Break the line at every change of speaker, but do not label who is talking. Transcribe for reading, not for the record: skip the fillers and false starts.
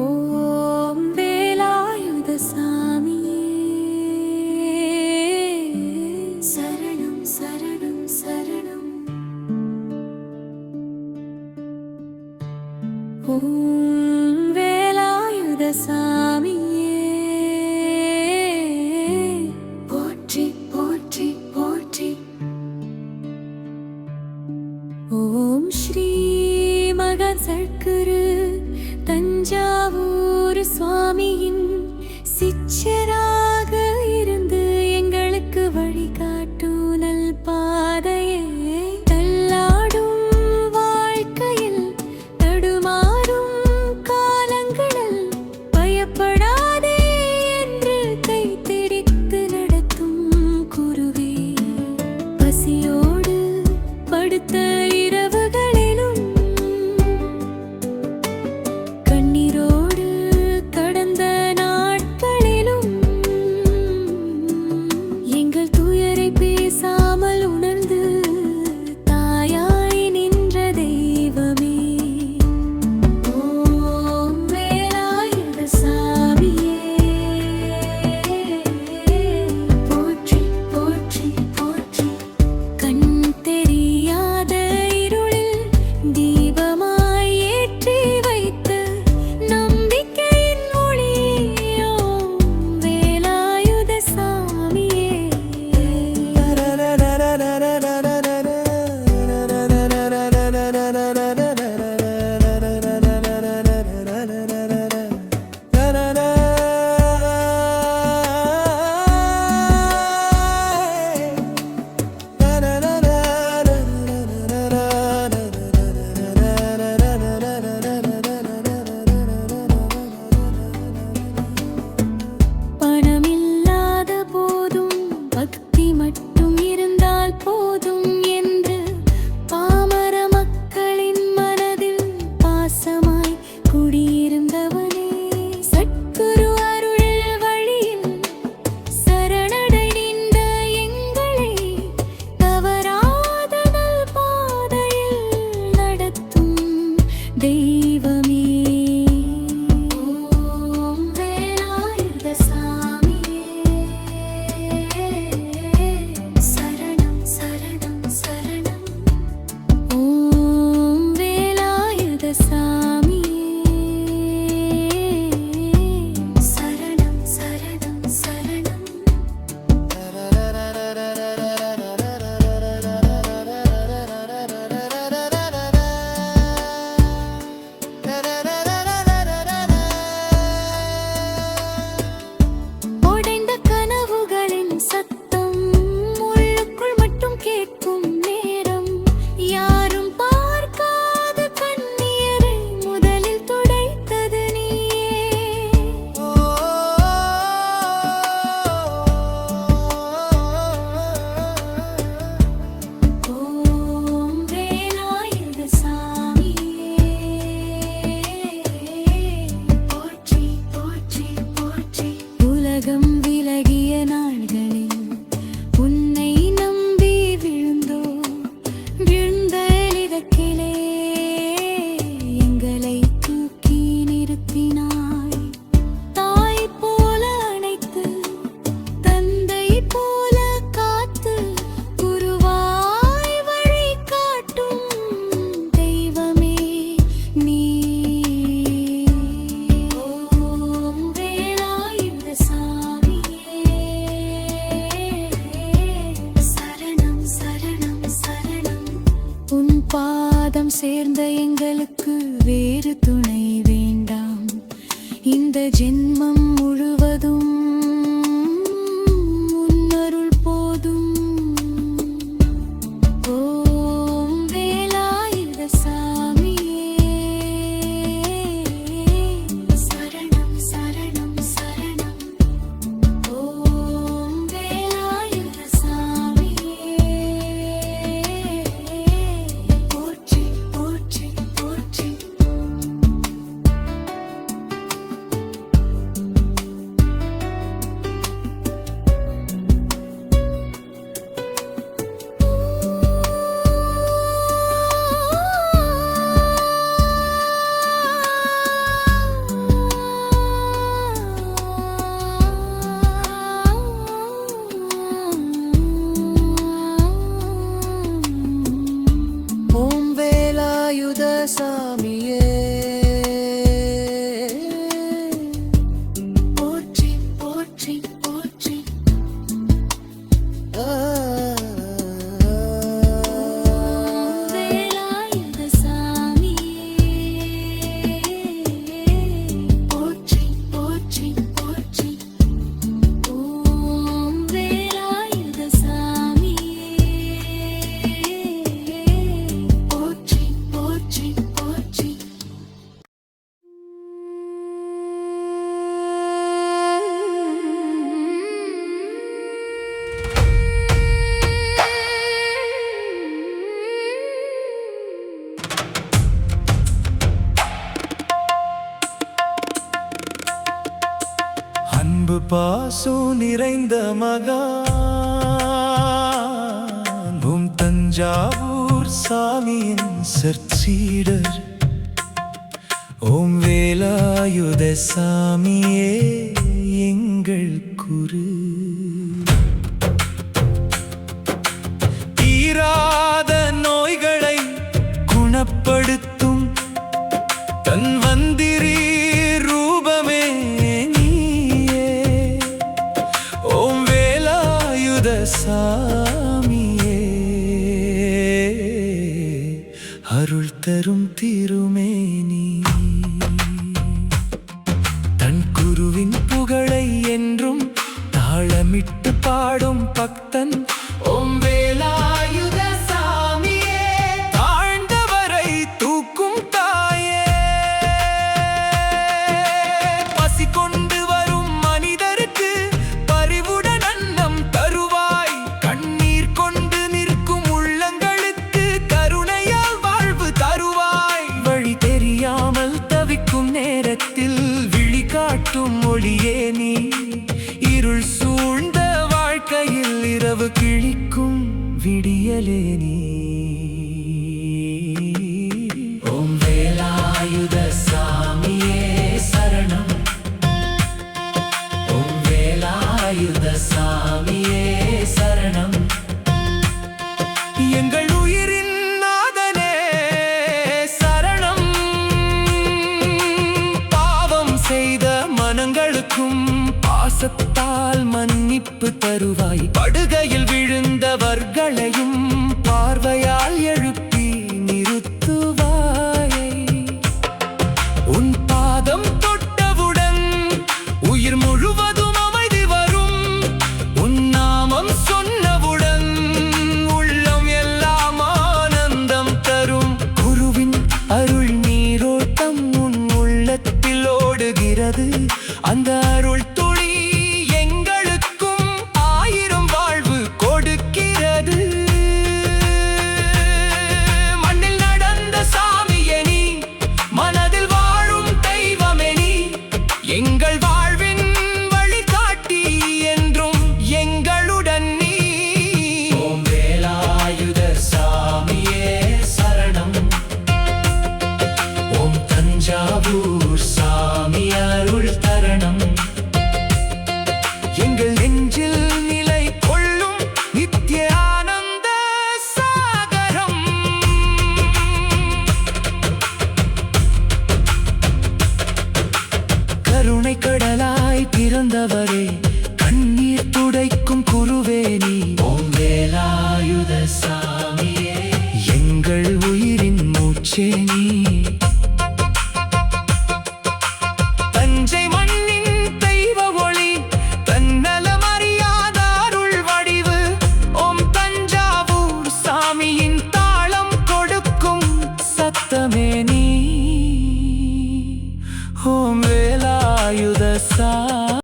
ஓம் வேலாயுத சாமியே சரணம் சரணம் சரணம். ஓம் வேலாயுத சாமியே போற்றி போற்றி போற்றி. ஓம் ஸ்ரீ மகன் சர்க்குரு தஞ்சாவூர் சுவாமியின் சிஷ்யராக இருந்து எங்களுக்கு வழிகாட்டும் நல் பாதையே. தள்ளாடும் வாழ்க்கையில் தடுமாறும் காலங்களில் பயப்படாதே என்று கைத்தெரித்து நடத்தும் குருவே. பசியோடு படுத்த இரவுகளிலும் கண்ணீரோடு கடந்த நாட்களிலும் எங்கள் துயரை பேசாமல் உணர்ந்து தாயாய் நின்ற தெய்வமே. ஓம் வேலாயுத சாமியே போற்றி போற்றி போற்றி. கண் தெரியாத இருளில் தீபமாய் ஏற்றி வைத்த நம்பிக்கையின் ஒளியே. ஓம் வேலாயுத சாமியே. பணமில்லாத போதும் பக்தி மட்டும் இருந்தால் போதும் என்று பாமர மக்களின் மனதில் பாசமாய் குடியிருந்தவனே. சத்குரு அருள் வழியில் சரணடை நின்ற எங்களை தவறாத நல் பாதையில் நடத்தும் தெய்வமே. ஓம் வேலாயுத சாமியே சரணம் சரணம் சரணம். ஓம் வேலாயுத சாமியே சரணம் சரணம் சரணம். உடைந்த கனவுகளின் சத்தம் உள்ளுக்குள் மட்டும் கேட்கும் நேரம், யாரும் பார்க்காத கண்ணீரை முதலில் துடைத்தது நீயே. ஓம் வேலாயுத சாமியே போற்றி போற்றி போற்றி. உலகம் விலகிய நாள்களில் உன்னை நம்பி விழுந்தோ விழுந்த எளிதக்கிலே எங்களை தூக்கி நிறுத்தினாய். தாய் போல அணைத்து தந்தை போல காத்து குருவாய் வழி காட்டும் தெய்வமே நீ. ஓம் வேலாயுத சாமியே சரணம் சரணம் சரணம். உன் பாதம் சேர்ந்த எங்களுக்கு வேறு துணை வேண்டாம். இந்த ஜென்மம் முழுவதும் உன் அருள் போதும். ஓம் வேலாயுத சாமியே சரணம் சரணம் சரணம். ஓம் வேலாயுத சாமியே போற்றி போற்றி போற்றி.
பாசு நிறைந்த மகான் தஞ்சாவூர் சாமியின் சர்ச்சீடர் ஓம் வேலாயுத சாமியே எங்கள் குரு. தீராத நோய்களை குணப்படுத்தும் தன்வந்திரி ரூபமே நீயே. ஓம் வேலாயுத சாமியே அருள் தரும் திருமேனி. தன் குருவின் புகழை என்றும் தாளமிட்டு பாடும் பக்தன் ஓம் வேலாயுத சாமியே. தாழ்ந்தவரை தூக்கும் தாயே, பசி கொண்டு வரும் மனிதருக்கு பரிவுடன் அன்னம் தருவாய். கண்ணீர் கொண்டு நிற்கும் உள்ளங்களுக்கு கருணையால் வாழ்வு தருவாய். வழி தெரியாமல் தவிக்கும் நேரத்தில் விழி காட்டும் ஒளியே நீ. இருள் சூழ்ந்த வாழ்க்கையில் இரவு கிழிக்கும் விடியலே நீ. ஓம் வேலாயுத சாமியே சரணம். ஓம் வேலாயுத சாமியே சரணம். எங்கள் உயிரின் நாதனே சரணம். பாவம் செய்த மனங்களுக்கும் பாசத்தால் மன்னிப்பு தருவாய். படுகையில் விழுந்தவர்களையும் பார்வையால் எழுப்பி நிறுத்துவாய். உன் பாதம் தொட்டவுடன் உயிர் முழுவதும் அமைதி வரும். உன் நாமம் சொன்னவுடன் உள்ளம் எல்லாம் ஆனந்தம் தரும். குருவின் அருள் நீரோட்டம் உன் உள்ளத்தில் ஓடுகிறது. அந்த அருள் துளி எங்களுக்கும் ஆயிரம் வாழ்வு கொடுக்கிறது. மண்ணில் நடந்த சாமியே நீ, மனதில் வாழும் தெய்வமே நீ. எங்கள் வாழ்வின் வழிகாட்டி என்றும் எங்களுடன் நீ. ஓம் வேலாயுத சாமியே சரணம். ஓம் தஞ்சாவூர் சாமி அருள் தரணம். எங்கள் நெஞ்சில் நிலை கொள்ளும் நித்திய ஆனந்த சாகரம். கருணை கடலாய் பிறந்தவரே, கண்ணீர் துடைக்கும் குருவே நீ. ஓம் வேலாயுத சாமியே எங்கள் உயிரின் மூச்சே நீ.